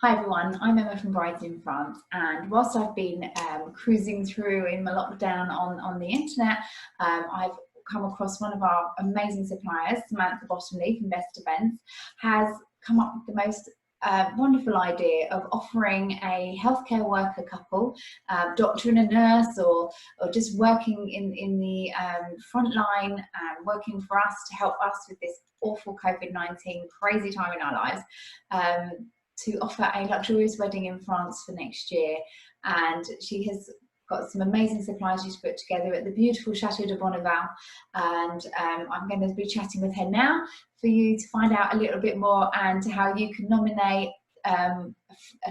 Hi everyone, I'm Emma from Brides in France, and whilst I've been cruising through in my lockdown on the internet, I've come across one of our amazing suppliers, Samantha Bottomley from Best Events, has come up with the most wonderful idea of offering a healthcare worker couple, doctor and a nurse, or just working in the front line, working for us to help us with this awful COVID-19 crazy time in our lives, to offer a luxurious wedding in France for next year. And she has got some amazing supplies she's put together at the beautiful Chateau de Bonneval, and I'm going to be chatting with her now for you to find out a little bit more and how you can nominate a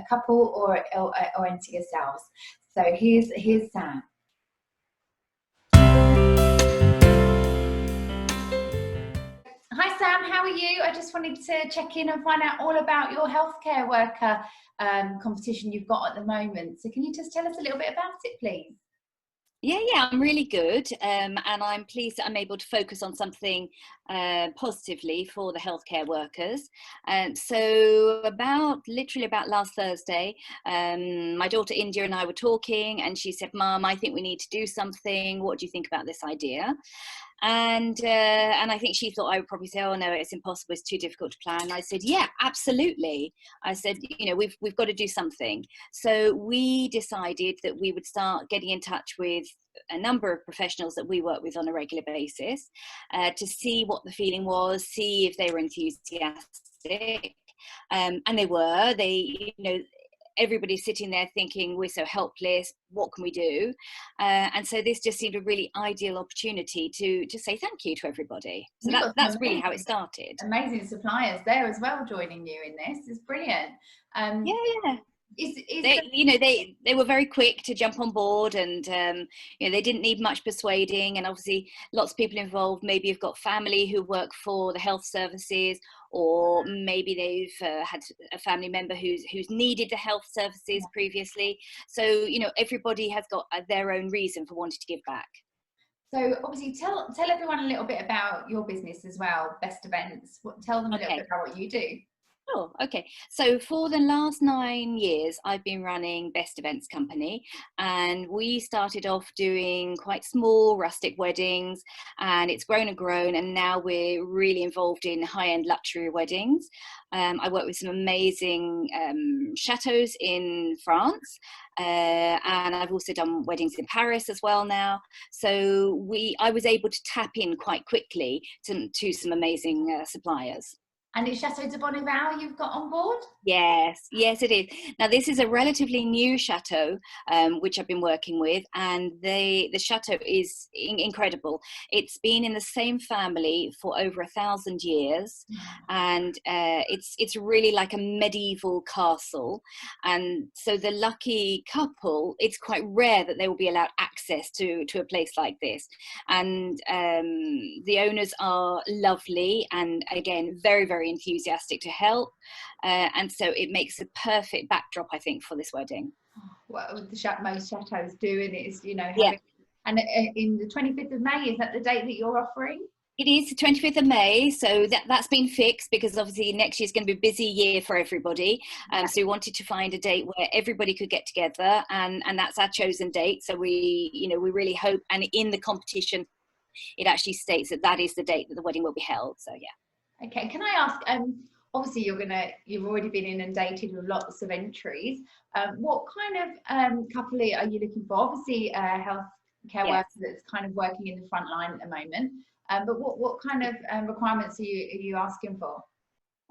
couple or enter yourselves. So here's Sam. Hi Sam, how are you? I just wanted to check in and find out all about your healthcare worker competition you've got at the moment. So can you just tell us a little bit about it, please? Yeah, I'm really good, and I'm pleased that I'm able to focus on something positively for the healthcare workers. So literally about last Thursday, my daughter India and I were talking, and she said, "Mum, I think we need to do something. What do you think about this idea?" And I think she thought I would probably say, "Oh no, it's impossible. It's too difficult to plan." I said, "Yeah, absolutely." I said, we've got to do something." So we decided that we would start getting in touch with a number of professionals that we work with on a regular basis, to see what the feeling was, see if they were enthusiastic, and they were. Everybody's sitting there thinking, we're so helpless, what can we do? And so this just seemed a really ideal opportunity to say thank you to everybody. So that's really how it started. Amazing suppliers there as well joining you in this. It's brilliant. Yeah. They were very quick to jump on board, and they didn't need much persuading, and obviously lots of people involved maybe have got family who work for the health services, or maybe they've had a family member who's needed the health services previously. So everybody has got their own reason for wanting to give back. So obviously tell everyone a little bit about your business as well, Best Events. Tell them a little bit about what you do. Oh, okay. So for the last 9 years, I've been running Best Events Company, and we started off doing quite small rustic weddings, and it's grown and grown, and now we're really involved in high-end luxury weddings. I work with some amazing chateaus in France, and I've also done weddings in Paris as well now. So I was able to tap in quite quickly to some amazing suppliers. And it's Chateau de Bonneval you've got on board? Yes, it is. Now, this is a relatively new chateau, which I've been working with, and the chateau is incredible. It's been in the same family for over 1,000 years, and it's really like a medieval castle. And so the lucky couple, it's quite rare that they will be allowed access to a place like this. And the owners are lovely, and again, very, very enthusiastic to help, and so it makes a perfect backdrop, I think, for this wedding. What most chateaus do, and it's Yeah. And in the 25th of May, is that the date that you're offering? It is the 25th of May, so that's been fixed, because obviously next year is going to be a busy year for everybody. So we wanted to find a date where everybody could get together, and that's our chosen date. So we really hope, and in the competition, it actually states that is the date that the wedding will be held. So yeah. Okay, can I ask? Obviously, you've already been inundated with lots of entries. What kind of couple are you looking for? Obviously, a healthcare worker that's kind of working in the front line at the moment. But what kind of requirements are you asking for?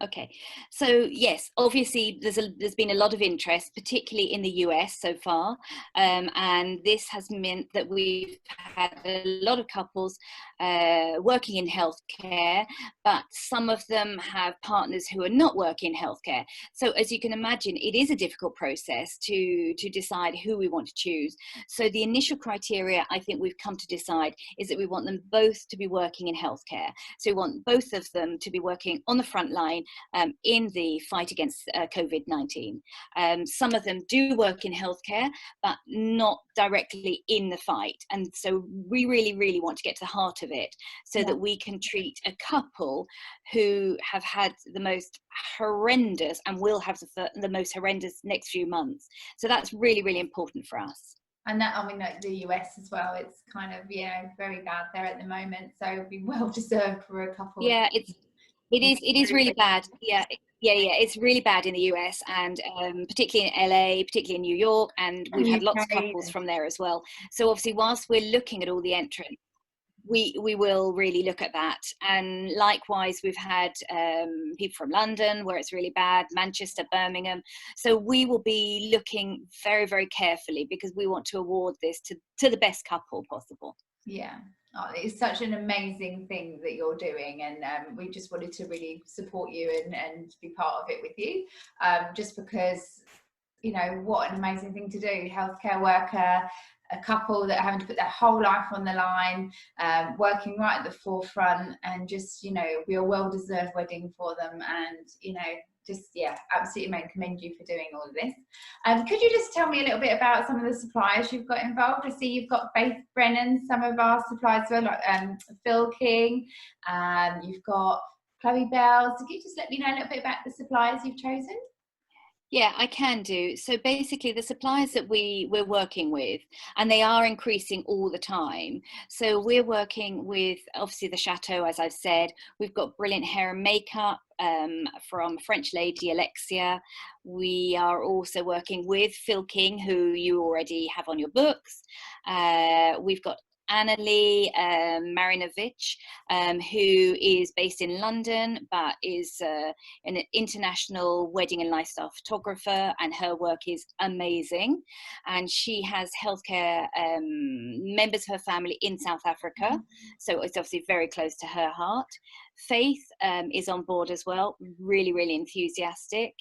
Okay, so yes, obviously there's been a lot of interest, particularly in the US so far, and this has meant that we've had a lot of couples working in healthcare, but some of them have partners who are not working in healthcare. So as you can imagine, it is a difficult process to decide who we want to choose. So the initial criteria I think we've come to decide is that we want them both to be working in healthcare. So we want both of them to be working on the front line, in the fight against COVID-19. Some of them do work in healthcare, but not directly in the fight. And so we really, really want to get to the heart of it so that we can treat a couple who have had the most horrendous and will have the most horrendous next few months. So that's really, really important for us. And that, I mean, like the US as well, it's kind of, very bad there at the moment. So it'd be well deserved for a couple. Yeah, it is really bad. Yeah. It's really bad in the US, and particularly in LA, particularly in New York, and we've had lots of couples from there as well. So obviously, whilst we're looking at all the entrants, we will really look at that. And likewise, we've had people from London where it's really bad, Manchester, Birmingham. So we will be looking very, very carefully, because we want to award this to the best couple possible. Yeah. Oh, it's such an amazing thing that you're doing, and we just wanted to really support you and be part of it with you, just because, what an amazing thing to do. Healthcare worker, a couple that are having to put their whole life on the line, working right at the forefront, and just, be a well-deserved wedding for them. And, absolutely commend you for doing all of this. Could you just tell me a little bit about some of the suppliers you've got involved? I see you've got Faith Brennan, some of our suppliers as well, like Phil King, you've got Chloe Bell. So could you just let me know a little bit about the suppliers you've chosen? Yeah, I can do. So basically the suppliers that we're working with, and they are increasing all the time. So we're working with, obviously, the Chateau, as I've said. We've got brilliant hair and makeup from French lady Alexia. We are also working with Phil King, who you already have on your books. We've got Annalie Marinovich, who is based in London, but is an international wedding and lifestyle photographer, and her work is amazing. And she has healthcare members of her family in South Africa, so it's obviously very close to her heart. Faith is on board as well, really, really enthusiastic.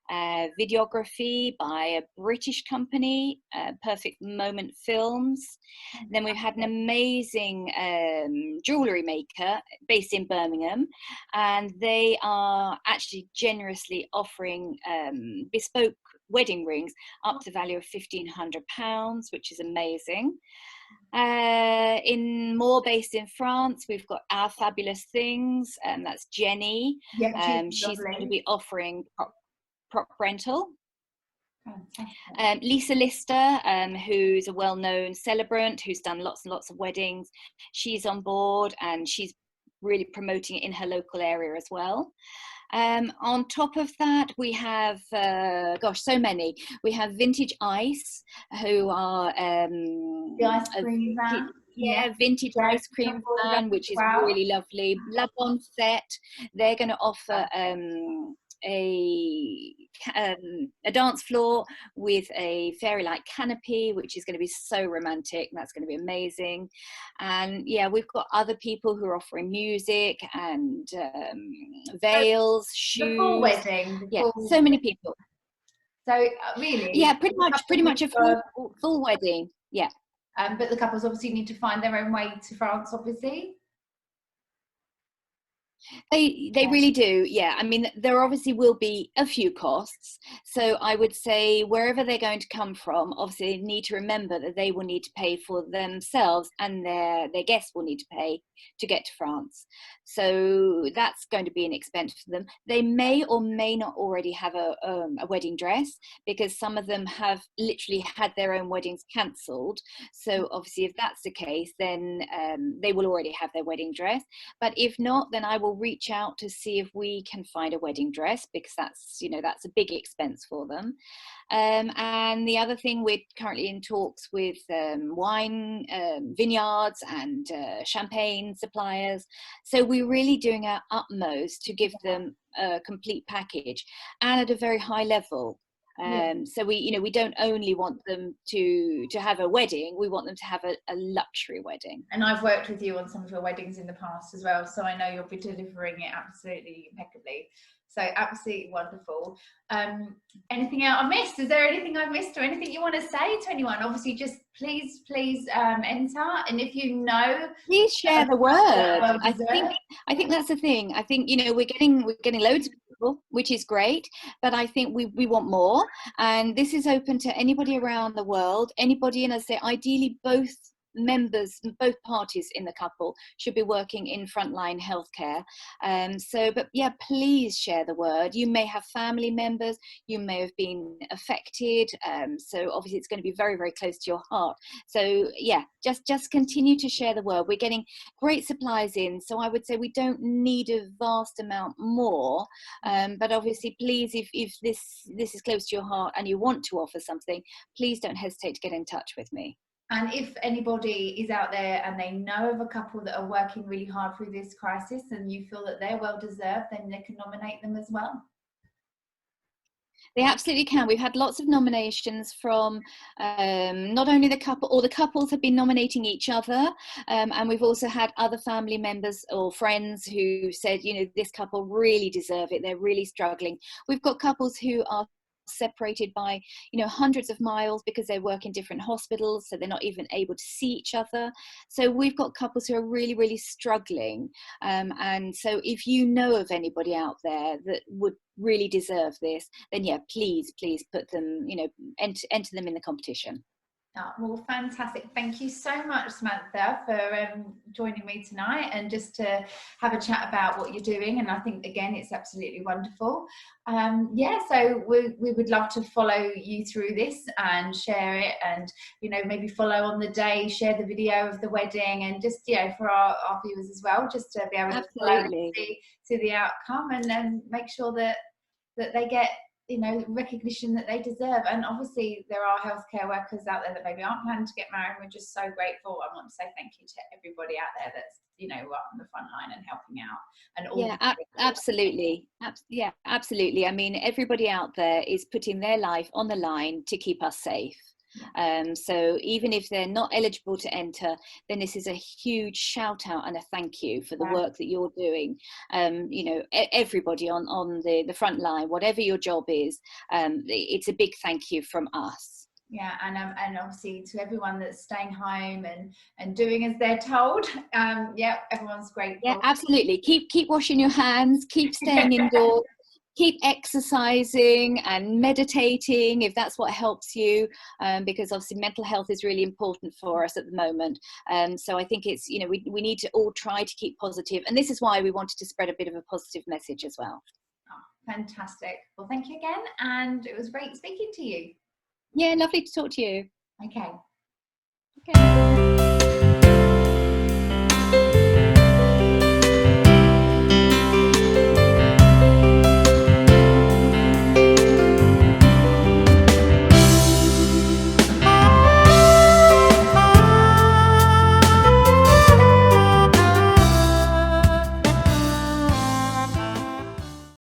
Videography by a British company, Perfect Moment Films. Then we've had an amazing jewellery maker based in Birmingham, and they are actually generously offering bespoke wedding rings up to the value of £1,500, which is amazing. In more based in France, we've got Our Fabulous Things, and that's Jenny. She's going to be offering prop rental. Lisa Lister, who's a well-known celebrant who's done lots and lots of weddings, she's on board, and she's really promoting it in her local area as well. On top of that, we have so many. We have Vintage Ice, who are the ice cream van. Vintage ice cream van, which is really lovely. Love on Set, they're going to offer a dance floor with a fairy-like canopy, which is going to be so romantic. That's going to be amazing. And we've got other people who are offering music and veils, shoes. The full wedding. So many people. So really, pretty much a full wedding. Yeah. But the couples obviously need to find their own way to France, obviously. They really do. I mean, there obviously will be a few costs, so I would say wherever they're going to come from, obviously they need to remember that they will need to pay for themselves, and their guests will need to pay to get to France. So that's going to be an expense for them. They may or may not already have a wedding dress, because some of them have literally had their own weddings cancelled. So obviously if that's the case, then they will already have their wedding dress. But if not, then I will reach out to see if we can find a wedding dress, because that's a big expense for them. And the other thing, we're currently in talks with wine vineyards and champagne suppliers. So we're really doing our utmost to give them a complete package, and at a very high level. So we don't only want them to have a wedding, we want them to have a luxury wedding. And I've worked with you on some of your weddings in the past as well, so I know you'll be delivering it absolutely impeccably. So absolutely wonderful. Anything else I missed? Is there anything I've missed, or anything you want to say to anyone? Obviously, just please enter, and if you know, please share the word. I think that's the thing. I think we're getting loads of people, which is great, but I think we want more. And this is open to anybody around the world, anybody, and I say ideally both members, both parties in the couple should be working in frontline healthcare. But yeah, please share the word. You may have family members, you may have been affected, so obviously it's going to be very, very close to your heart. So yeah, just continue to share the word. We're getting great supplies in, so I would say we don't need a vast amount more, but obviously please, if this is close to your heart and you want to offer something, please don't hesitate to get in touch with me. And if anybody is out there and they know of a couple that are working really hard through this crisis and you feel that they're well deserved, then they can nominate them as well. They absolutely can. We've had lots of nominations from not only the couple, or the couples have been nominating each other, and we've also had other family members or friends who said, you know, this couple really deserve it. They're really struggling. We've got couples who are separated by, you know, hundreds of miles because they work in different hospitals, so they're not even able to see each other. So we've got couples who are really, really struggling, and so if you know of anybody out there that would really deserve this, then yeah, please put them, you know, enter them in the competition. Oh, well, fantastic. Thank you so much, Samantha, for joining me tonight and just to have a chat about what you're doing. And I think, again, it's absolutely wonderful. Yeah, so we would love to follow you through this and share it, and, you know, maybe follow on the day, share the video of the wedding, and just, you know, for our viewers as well, just to be able to follow and see the outcome, and then make sure that they get, you know, recognition that they deserve. And obviously there are healthcare workers out there that maybe aren't planning to get married. We're just so grateful. I want to say thank you to everybody out there that's, you know, up on the front line and helping out. And all absolutely. Yeah, absolutely. I mean, everybody out there is putting their life on the line to keep us safe. So even if they're not eligible to enter, then this is a huge shout out and a thank you for the work that you're doing. You know, everybody on the front line, whatever your job is, it's a big thank you from us. Yeah, and obviously to everyone that's staying home and doing as they're told. Yeah, everyone's grateful. Yeah, absolutely. Keep washing your hands, keep staying indoors. Keep exercising and meditating if that's what helps you, because obviously mental health is really important for us at the moment. So I think it's, you know, we need to all try to keep positive, and this is why we wanted to spread a bit of a positive message as well. Oh, fantastic. Well, thank you again, and it was great speaking to you. Yeah, lovely to talk to you. Okay.